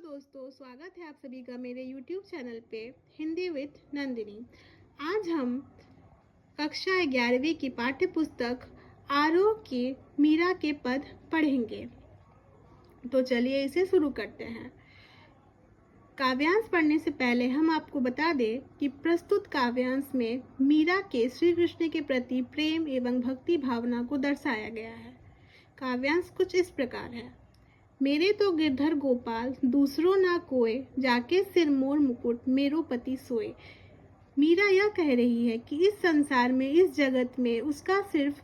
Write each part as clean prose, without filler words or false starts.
दोस्तों, स्वागत है आप सभी का मेरे YouTube चैनल पे हिंदी विद नंदिनी। आज हम कक्षा 11वीं की पाठ्य पुस्तक आरोह के मीरा के पद पढ़ेंगे। तो चलिए इसे शुरू करते हैं। काव्यांश पढ़ने से पहले हम आपको बता दें कि प्रस्तुत काव्यांश में मीरा के श्री कृष्ण के प्रति प्रेम एवं भक्ति भावना को दर्शाया गया है। काव्यांश कुछ इस प्रकार है। मेरे तो गिरधर गोपाल दूसरों ना कोय, जाके सिर मोर मुकुट मेरो पति सोए। मीरा यह कह रही है कि इस संसार में, इस जगत में उसका सिर्फ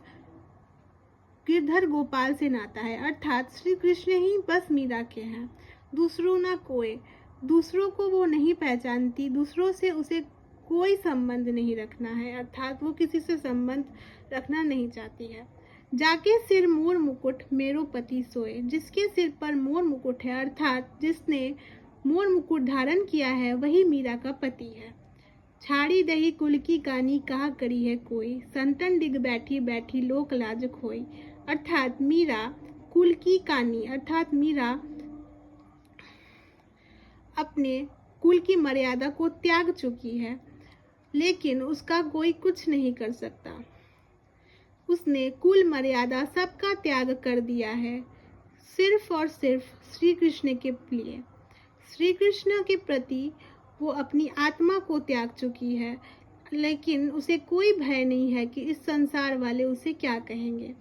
गिरधर गोपाल से नाता है, अर्थात श्री कृष्ण ही बस मीरा के हैं। दूसरों ना कोय, दूसरों को वो नहीं पहचानती, दूसरों से उसे कोई संबंध नहीं रखना है, अर्थात वो किसी से संबंध रखना नहीं चाहती है। जाके सिर मोर मुकुट मेरो पति सोए, जिसके सिर पर मोर मुकुट है, अर्थात जिसने मोर मुकुट धारण किया है, वही मीरा का पति है। छाड़ी दही कुल की कानी कहा करी है कोई, संतन डिग बैठी बैठी लोक लाज खोई। अर्थात मीरा कुल की कानी, अर्थात मीरा अपने कुल की मर्यादा को त्याग चुकी है, लेकिन उसका कोई कुछ नहीं कर सकता। उसने कुल मर्यादा सबका त्याग कर दिया है, सिर्फ और सिर्फ श्री कृष्ण के लिए। श्री कृष्ण के प्रति वो अपनी आत्मा को त्याग चुकी है, लेकिन उसे कोई भय नहीं है कि इस संसार वाले उसे क्या कहेंगे।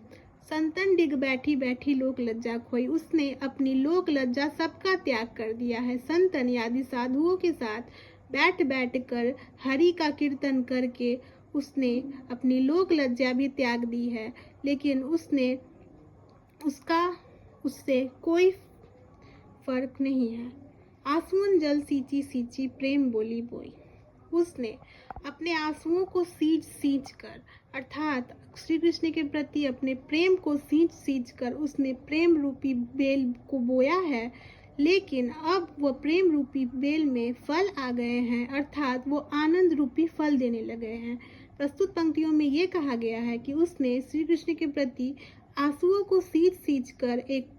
संतन डिग बैठी बैठी लोक लज्जा खोई, उसने अपनी लोक लज्जा सबका त्याग कर दिया है। संतन आदि साधुओं के साथ बैठ बैठ कर हरि का कीर्तन करके उसने अपनी लोक लज्जा भी त्याग दी है, लेकिन उससे कोई फर्क नहीं है। आंसुओं जल सींची सींची प्रेम बोली बोई, उसने अपने आंसुओं को सींच सींच कर, अर्थात श्री कृष्ण के प्रति अपने प्रेम को सींच सींच कर उसने प्रेम रूपी बेल को बोया है, लेकिन अब वह प्रेम रूपी बेल में फल आ गए हैं, अर्थात वो आनंद रूपी फल देने लगे हैं। प्रस्तुत पंक्तियों में ये कहा गया है कि उसने श्री कृष्ण के प्रति आंसुओं को सींच सींच कर एक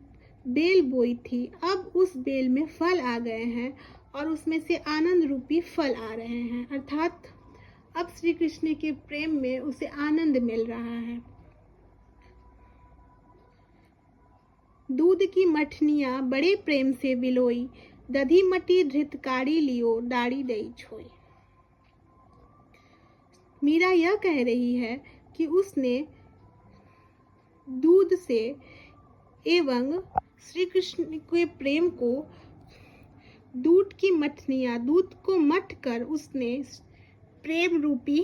बेल बोई थी, अब उस बेल में फल आ गए हैं और उसमें से आनंद रूपी फल आ रहे हैं, अर्थात अब श्री कृष्ण के प्रेम में उसे आनंद मिल रहा है। दूध की मठनिया बड़े प्रेम से विलोई, दधी मटी धृतकारी लियो डाड़ी दई छोई। मीरा यह कह रही है कि उसने दूध से एवं श्री कृष्ण के प्रेम को, दूध की मठनिया, दूध को मथ कर उसने प्रेम रूपी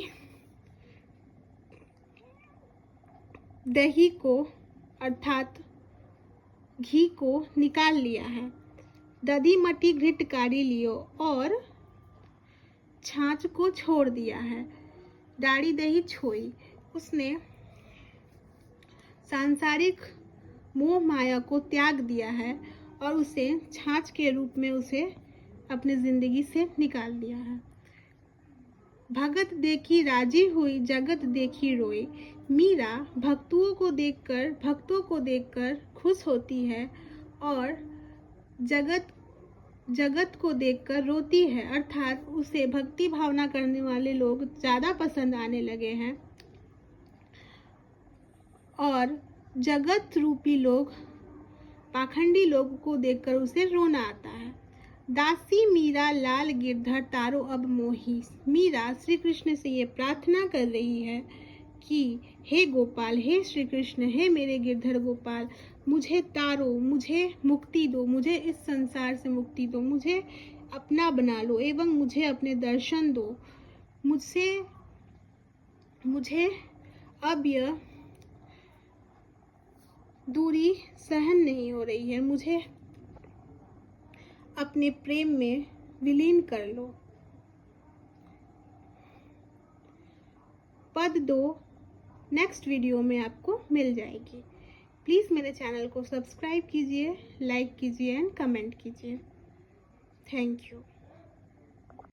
दही को, अर्थात घी को निकाल लिया है। दधी मटी घृतकारी लियो, और छाछ को छोड़ दिया है। डाड़ी दही छोई, उसने सांसारिक मोह माया को त्याग दिया है और उसे छाछ के रूप में उसे अपनी जिंदगी से निकाल दिया है। भगत देखी राजी हुई, जगत देखी रोई। मीरा भक्तों को देखकर खुश होती है और जगत को देखकर रोती है, अर्थात उसे भक्ति भावना करने वाले लोग ज़्यादा पसंद आने लगे हैं और जगत रूपी लोग, पाखंडी लोगों को देखकर उसे रोना आता है। दासी मीरा लाल गिरधर तारो अब मोही। मीरा श्री कृष्ण से ये प्रार्थना कर रही है कि हे गोपाल, हे श्री कृष्ण, हे मेरे गिरधर गोपाल, मुझे तारो, मुझे मुक्ति दो, मुझे इस संसार से मुक्ति दो, मुझे अपना बना लो एवं मुझे अपने दर्शन दो। मुझे अब यह दूरी सहन नहीं हो रही है, मुझे अपने प्रेम में विलीन कर लो। पद 2 नेक्स्ट वीडियो में आपको मिल जाएगी। प्लीज़ मेरे चैनल को सब्सक्राइब कीजिए, लाइक कीजिए एंड कमेंट कीजिए। Thank you.